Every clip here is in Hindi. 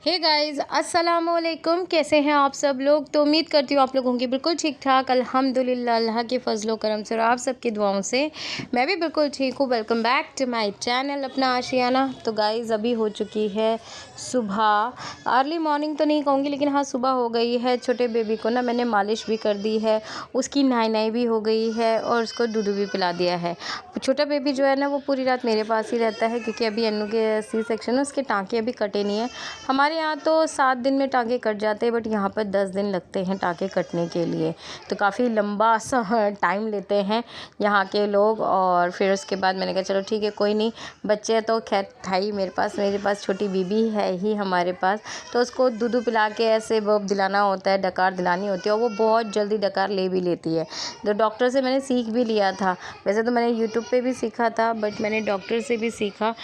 हे गाइस अस्सलाम वालेकुम। कैसे हैं आप सब लोग। तो उम्मीद करती हूँ आप लोग होंगे बिल्कुल ठीक ठाक। अल्हम्दुलिल्लाह अल्लाह के फजलो करम से और आप सबकी दुआओं से मैं भी बिल्कुल ठीक हूँ। Welcome back to my channel अपना आशियाना। तो गाइस अभी हो चुकी है सुबह। अर्ली मॉर्निंग तो नहीं कहूँगी, लेकिन हाँ सुबह हो गई है। छोटे बेबी को ना मैंने मालिश भी कर दी है, उसकी नहाई भी हो गई है और उसको दूध भी पिला दिया है। छोटा बेबी जो है ना वो पूरी रात मेरे पास ही रहता है, क्योंकि अभी अन्नू के सी सेक्शन है, उसके टाँके अभी कटे नहीं है। हमारे यहाँ तो 7 दिन में टाँके कट जाते हैं, बट यहाँ पर 10 दिन लगते हैं टाँके कटने के लिए। तो काफ़ी लंबा सा टाइम लेते हैं यहाँ के लोग। और फिर उसके बाद मैंने कहा चलो ठीक है कोई नहीं, बच्चे तो खैर था ही मेरे पास छोटी बीबी है ही हमारे पास। तो उसको दूध पिला के ऐसे बर्फ दिलाना होता है, डकार दिलानी होती है, और वो बहुत जल्दी डकार ले भी लेती है। तो डॉक्टर से मैंने सीख भी लिया था। वैसे तो मैंने यूट्यूब पे भी सीखा था, बट मैंने डॉक्टर से भी सीखा।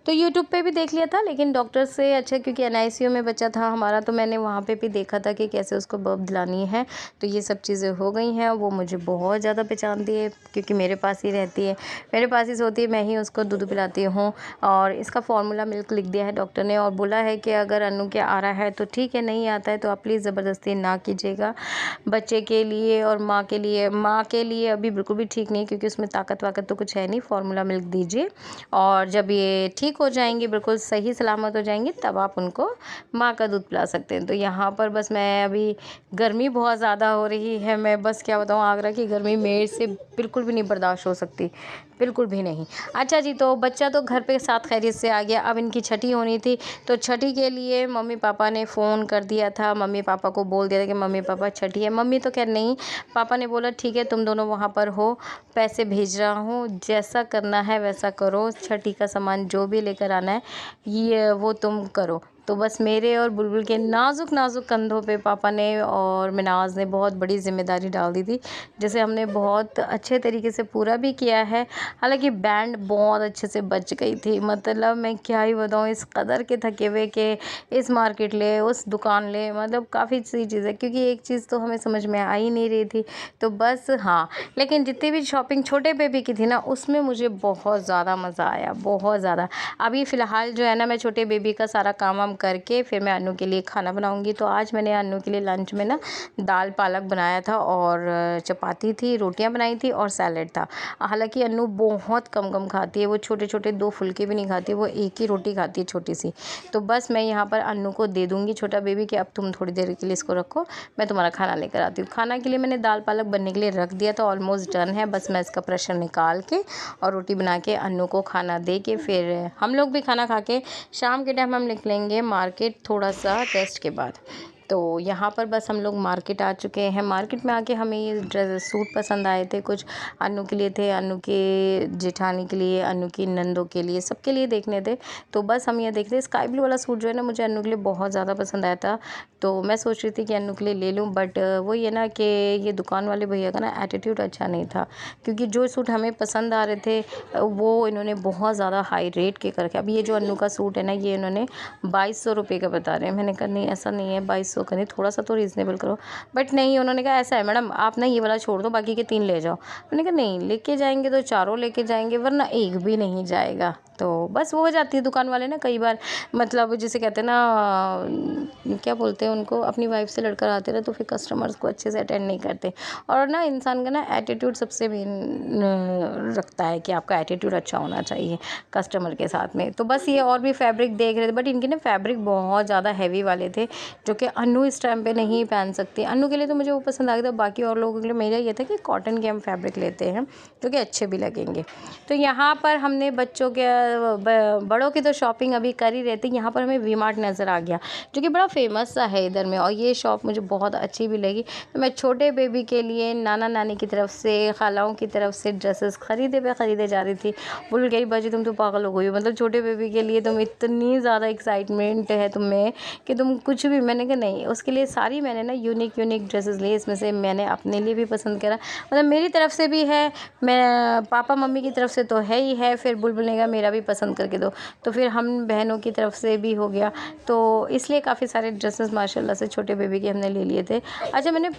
तो यूट्यूब पे भी देख लिया था, लेकिन डॉक्टर से अच्छा, क्योंकि एनआईसीयू में बच्चा था हमारा, तो मैंने वहाँ पे भी देखा था कि कैसे उसको बर्फ दिलानी है। तो ये सब चीज़ें हो गई हैं। वो मुझे बहुत ज़्यादा पहचानती है, क्योंकि मेरे पास ही रहती है, मेरे पास ही सोती है, मैं ही उसको दूध पिलाती हूँ। और इसका फार्मूला मिल्क लिख दिया है डॉक्टर ने, और बोला है कि अगर अन्नू के आ रहा है तो ठीक है, नहीं आता है तो आप प्लीज़ ज़बरदस्ती ना कीजिएगा बच्चे के लिए और माँ के लिए। माँ के लिए अभी बिल्कुल भी ठीक नहीं, क्योंकि उसमें ताकत वाकत तो कुछ है नहीं। फार्मूला मिल्क दीजिए, और जब ये ठीक हो जाएंगे, बिल्कुल सही सलामत हो जाएंगे, तब आप उनको माँ का दूध पिला सकते हैं। तो यहाँ पर बस मैं अभी, गर्मी बहुत ज़्यादा हो रही है, मैं बस क्या बताऊँ, आगरा की गर्मी मेरे से बिल्कुल भी नहीं बर्दाश्त हो सकती, बिल्कुल भी नहीं। अच्छा जी, तो बच्चा तो घर पे साथ खैरियत से आ गया। अब इनकी छठी होनी थी, तो छठी के लिए मम्मी पापा ने फ़ोन कर दिया था। मम्मी पापा को बोल दिया था कि मम्मी पापा छठी है। मम्मी तो खैर नहीं, पापा ने बोला ठीक है तुम दोनों वहाँ पर हो, पैसे भेज रहा हूँ, जैसा करना है वैसा करो, छठी का सामान जो भी लेकर आना है ये वो तुम करो। तो बस मेरे और बुलबुल के नाजुक नाजुक कंधों पे पापा ने और मिनाज ने बहुत बड़ी जिम्मेदारी डाल दी थी, जिसे हमने बहुत अच्छे तरीके से पूरा भी किया है। हालांकि बैंड बहुत अच्छे से बच गई थी, मतलब मैं क्या ही बताऊँ, इस कदर के थके हुए के इस मार्केट ले उस दुकान ले, मतलब काफ़ी सी चीज़ें, क्योंकि एक चीज़ तो हमें समझ में आ ही नहीं रही थी। तो बस हाँ, लेकिन जितनी भी शॉपिंग छोटे बेबी की थी ना, उसमें मुझे बहुत ज़्यादा मज़ा आया, बहुत ज़्यादा। अभी फ़िलहाल जो है ना, मैं छोटे बेबी का सारा काम वाम करके फिर मैं अन्नू के लिए खाना बनाऊंगी। तो आज मैंने अन्नू के लिए लंच में ना दाल पालक बनाया था, और चपाती थी, रोटियां बनाई थी, और सैलेड था। हालांकि अन्नू बहुत कम खाती है, वो छोटे छोटे 2 फुल्के भी नहीं खाती, वो एक ही रोटी खाती है छोटी सी। तो बस मैं यहाँ पर अन्नू को दे दूँगी छोटा बेबी कि अब तुम थोड़ी देर के लिए इसको रखो, मैं तुम्हारा खाना लेकर आती हूँ। खाना के लिए मैंने दाल पालक बनने के लिए रख दिया था, ऑलमोस्ट डन है। बस मैं इसका प्रेशर निकाल के और रोटी बना के अन्नू को खाना दे के फिर हम लोग भी खाना खा के शाम के टाइम हम निकलेंगे मार्केट, थोड़ा सा रेस्ट के बाद। तो यहाँ पर बस हम लोग मार्केट आ चुके हैं। मार्केट में आके हमें ये ड्रेस सूट पसंद आए थे, कुछ अन्नू के लिए थे, अन्नू के जेठानी के लिए, अन्नू की नंदों के लिए, सबके लिए देखने थे। तो बस हम ये देख रहे, स्काई ब्लू वाला सूट जो है ना, मुझे अन्नू के लिए बहुत ज़्यादा पसंद आया था। तो मैं सोच रही थी कि अन्नू के लिए ले लूँ, बट वो ये ना कि ये दुकान वाले भैया का ना एटीट्यूड अच्छा नहीं था, क्योंकि जो सूट हमें पसंद आ रहे थे वो इन्होंने बहुत ज़्यादा हाई रेट के करके, अब ये जो अन्नू का सूट है ना, ये इन्होंने 2200 रुपये का बता रहे हैं। मैंने कहा नहीं ऐसा नहीं है, 2200 का नहीं, थोड़ा सा तो रीज़नेबल करो। बट नहीं, उन्होंने कहा ऐसा है मैडम, आप ना ये वाला छोड़ दो, बाकी के 3 ले जाओ। मैंने कहा नहीं, लेके जाएंगे तो चारों लेके जाएंगे, वरना एक भी नहीं जाएगा। तो बस वो हो जाती है दुकान वाले ना कई बार, मतलब जिसे कहते हैं ना, क्या बोलते हैं उनको, अपनी वाइफ से लड़कर आते रहे तो फिर कस्टमर्स को अच्छे से अटेंड नहीं करते। और ना इंसान का ना एटीट्यूड सबसे मेन रखता है, कि आपका एटीट्यूड अच्छा होना चाहिए कस्टमर के साथ में। तो बस ये और भी फैब्रिक देख रहे थे, बट इनके ना फैब्रिक बहुत ज़्यादा हैवी वाले थे, जो कि अन्नू इस टाइम पे नहीं पहन सकती। अन्नू के लिए तो मुझे वो पसंद आ गया था, बाकी और लोगों के लिए मेरा ये था कि कॉटन के हम फैब्रिक लेते हैं, जो कि अच्छे भी लगेंगे। तो यहाँ पर हमने बच्चों के बड़ों की तो शॉपिंग अभी कर ही रहे थे। यहाँ पर हमें वी मार्ट नज़र आ गया, जो कि बड़ा फेमस सा है इधर में, और ये शॉप मुझे बहुत अच्छी भी लगी। तो मैं छोटे बेबी के लिए नाना नानी की तरफ से, खालाओं की तरफ से ड्रेसेस खरीदे जा रही थी। बोल गई बाजी तुम तो पागल हो गई हो, मतलब छोटे बेबी के लिए तुम इतनी ज़्यादा एक्साइटमेंट है तुम्हें कि तुम कुछ भी। मैंने कहा नहीं, उसके लिए सारी मैंने ना यूनिक ड्रेसेस ली। इसमें से मैंने अपने लिए भी पसंद करा, मतलब मेरी तरफ से भी है, मैं पापा मम्मी की तरफ से तो है ही है, फिर बुलबुल ने कहा मेरा भी पसंद करके दो। तो फिर हम बहनों की तरफ से भी हो गया, तो इसलिए काफ़ी सारे ड्रेसेस माशाल्लाह से छोटे बेबी के हमने ले लिए थे। अच्छा, मैंने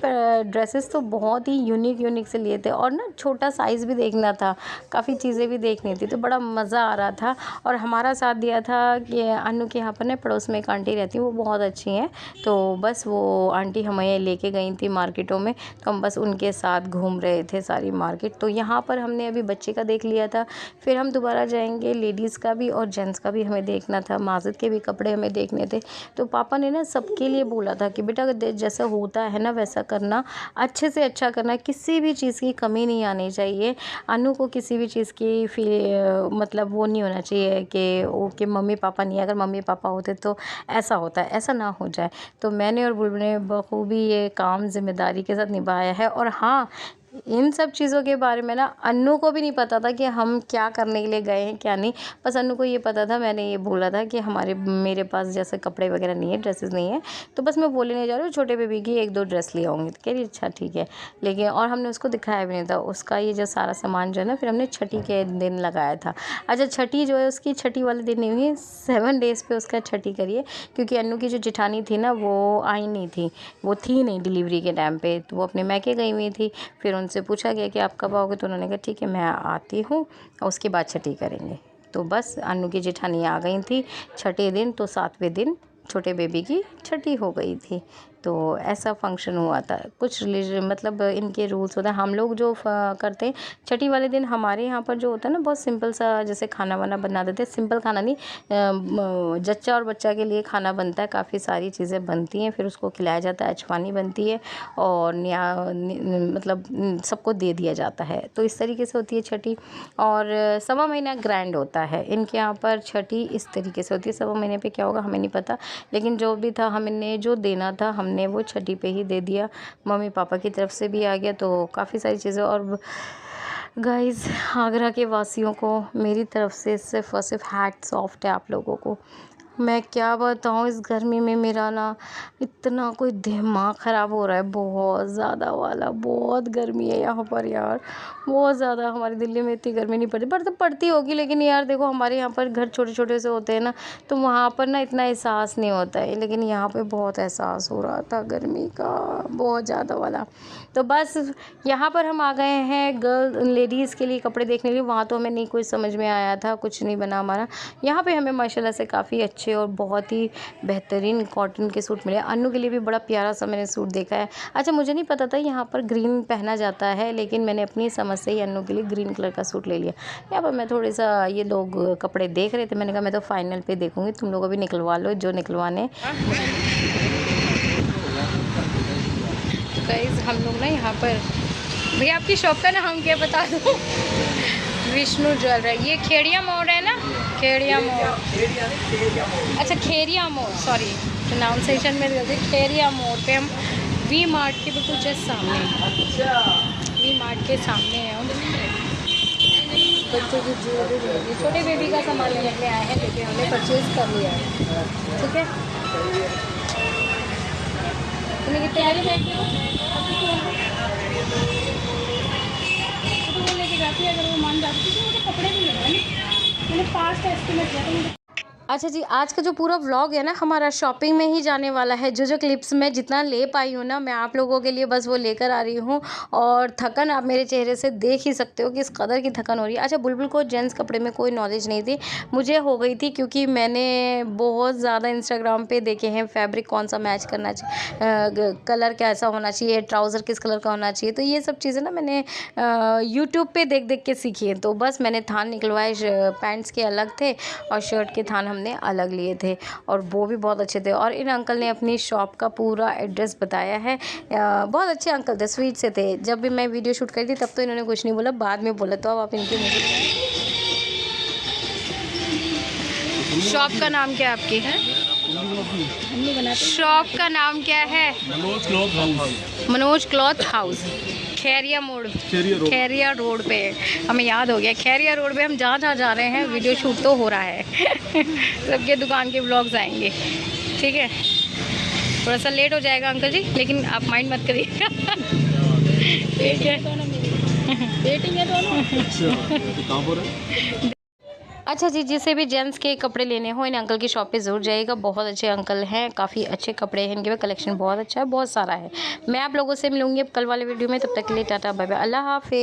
ड्रेसेस तो बहुत ही यूनिक से लिए थे और ना छोटा साइज़ भी देखना था, काफ़ी चीज़ें भी देखनी थी, तो बड़ा मज़ा आ रहा था। और हमारा साथ दिया था कि अनु के यहाँ पर ना पड़ोस में एक आंटी रहती है, वो बहुत अच्छी हैं, तो बस वो आंटी हमें लेके गई थी मार्केटों में, तो हम बस उनके साथ घूम रहे थे सारी मार्केट। तो यहाँ पर हमने अभी बच्चे का देख लिया था, फिर हम दोबारा जाएंगे, लेडीज़ का भी और जेंट्स का भी हमें देखना था, माजिद के भी कपड़े हमें देखने थे। तो पापा ने ना सबके लिए बोला था कि बेटा जैसा होता है ना वैसा करना, अच्छे से अच्छा करना, किसी भी चीज़ की कमी नहीं आनी चाहिए। अनु को किसी भी चीज़ की मतलब वो नहीं होना चाहिए कि मम्मी पापा नहीं, अगर मम्मी पापा होते तो ऐसा होता है, ऐसा ना हो जाए। तो मैंने और बुलबुल ने बखूबी ये काम ज़िम्मेदारी के साथ निभाया है। और हाँ, इन सब चीज़ों के बारे में ना अन्नू को भी नहीं पता था कि हम क्या करने के लिए गए हैं क्या नहीं, बस अन्नू को ये पता था, मैंने ये बोला था कि मेरे पास जैसे कपड़े वगैरह नहीं है, ड्रेसेस नहीं है, तो बस मैं बोले नहीं जा रही हूँ, छोटे बेबी की 1-2 ड्रेस ले आऊँगी। तो कह रही अच्छा ठीक है, लेकिन और हमने उसको दिखाया भी नहीं था उसका ये जो सारा सामान जो है ना, फिर हमने छठी के दिन लगाया था। अच्छा, छठी जो है उसकी छठी वाले दिन नहीं हुई, 7 डेज़ पे उसका छठी करिए, क्योंकि अन्नू की जो जेठानी थी ना वो आई नहीं थी, वो थी नहीं डिलीवरी के टाइम पे, तो वो अपने मैके गई हुई थी। फिर उनसे पूछा गया कि आप कब आओगे, तो उन्होंने कहा ठीक है मैं आती हूँ और उसके बाद छठी करेंगे। तो बस अन्नू की जेठानी आ गई थी छठे दिन, तो 7वें दिन छोटे बेबी की छठी हो गई थी। तो ऐसा फंक्शन हुआ था। कुछ मतलब इनके रूल्स होते हैं, हम लोग जो करते हैं छठी वाले दिन, हमारे यहाँ पर जो होता है ना बहुत सिंपल सा जैसे खाना वाना बना देते हैं, सिंपल खाना नहीं, जच्चा और बच्चा के लिए खाना बनता है, काफ़ी सारी चीज़ें बनती हैं, फिर उसको खिलाया जाता है, अचवानी बनती है और मतलब सबको दे दिया जाता है। तो इस तरीके से होती है छठी। और सवा महीना ग्रैंड होता है इनके यहाँ पर, छठी इस तरीके से होती है। सवा महीने पे क्या होगा हमें नहीं पता, लेकिन जो भी था हमने जो देना था हमने वो छठी पे ही दे दिया, मम्मी पापा की तरफ से भी आ गया, तो काफ़ी सारी चीज़ें। और गाइज़, आगरा के वासियों को मेरी तरफ से सिर्फ़ और सिर्फ हैट्स ऑफ है आप लोगों को। मैं क्या बताऊँ, इस गर्मी में मेरा ना इतना कोई दिमाग ख़राब हो रहा है, बहुत ज़्यादा वाला, बहुत गर्मी है यहाँ पर यार, बहुत ज़्यादा। हमारी दिल्ली में इतनी गर्मी नहीं पड़ती, पर तो पड़ती होगी, लेकिन यार देखो हमारे यहाँ पर घर छोटे छोटे से होते हैं ना, तो वहाँ पर ना इतना एहसास नहीं होता है, लेकिन यहाँ पे बहुत एहसास हो रहा था गर्मी का, बहुत ज़्यादा वाला। तो बस यहाँ पर हम आ गए हैं लेडीज़ के लिए कपड़े देखने के लिए। वहाँ तो हमें नहीं कुछ समझ में आया था, कुछ नहीं बना हमारा। यहाँ पे हमें माशाल्लाह से काफ़ी अच्छे और बहुत ही बेहतरीन कॉटन के सूट मिले। अन्नू के लिए भी बड़ा प्यारा सा मैंने सूट देखा है। अच्छा, मुझे नहीं पता था यहाँ पर ग्रीन पहना जाता है, लेकिन मैंने अपनी समझ से ही अन्नू के लिए ग्रीन कलर का सूट ले लिया। यहाँ पर मैं थोड़ी सा ये लोग कपड़े देख रहे थे, मैंने कहा मैं तो फाइनल पे देखूँगी, तुम लोग अभी निकलवा लो जो निकलवाने। गाइस, हम लोग ना यहाँ पर, भैया आपकी शॉप का नाम क्या बता दो? विष्णु ज्वेलरी। ये खेड़िया मोड़ है ना? खेड़िया मोड़, अच्छा खेड़िया मोड़, सॉरी प्रोनाउंसिएशन में गलती। खेड़िया मोड़ पे हम वी मार्ट के बिल्कुल जस्ट सामने, वी मार्ट के सामने है हम। बच्चों की ज्वेलरी, छोटे बेबी का सामान लेने के आए हैं, लेकिन हमने परचेज़ कर लिया है, ठीक है। तुम्हें कितने वाले बैठे हो? तो वो लेके जाती है, अगर वो मान जाती है तो मुझे कपड़े भी लेना, मैंने 5 का एस्टिमेट किया, तो मुझे। अच्छा जी, आज का जो पूरा व्लॉग है ना हमारा शॉपिंग में ही जाने वाला है। जो क्लिप्स मैं जितना ले पाई हूँ ना, मैं आप लोगों के लिए बस वो लेकर आ रही हूँ। और थकन आप मेरे चेहरे से देख ही सकते हो कि इस कदर की थकन हो रही है। अच्छा, बुलबुल को जेंट्स कपड़े में कोई नॉलेज नहीं थी, मुझे हो गई थी, क्योंकि मैंने बहुत ज़्यादा इंस्टाग्राम पे देखे हैं फैब्रिक कौन सा मैच करना चाहिए, कलर कैसा होना चाहिए, ट्राउज़र किस कलर का होना चाहिए, तो ये सब चीज़ें ना मैंने यूट्यूब पे देख देख के सीखी है। तो बस मैंने थान निकलवाए, पैंट्स के अलग थे और शर्ट के थान हमने अलग लिए थे, और वो भी बहुत अच्छे थे। और इन अंकल ने अपनी शॉप का पूरा एड्रेस बताया है, बहुत अच्छे अंकल थे, स्वीट से थे। जब भी मैं वीडियो शूट करी थी तब तो इन्होंने कुछ नहीं बोला, बाद में बोला। तो अब आप इनकी शॉप का नाम क्या है आपकी है? शॉप का नाम क्या है? Manoj cloth house. Manoj cloth house, Khairiya मोड़, खैरिया रोड पे। हमें याद हो गया, खैरिया रोड पे हम जहाँ जा रहे हैं, वीडियो शूट तो हो रहा है। सबके दुकान के व्लॉग्स आएंगे, ठीक है। थोड़ा सा लेट हो जाएगा अंकल जी, लेकिन आप माइंड मत करिएगा। ठीक है, वेटिंग है दोनों। अच्छा जी, जिसे भी जेंट्स के कपड़े लेने हो इन अंकल की शॉप पे ज़रूर जाइएगा। बहुत अच्छे अंकल हैं, काफ़ी अच्छे कपड़े हैं इनके पास, कलेक्शन बहुत अच्छा है, बहुत सारा है। मैं आप लोगों से मिलूँगी अब कल वाले वीडियो में, तब तक के लिए टाटा बाय बाय, अल्लाह हाफ़िज़।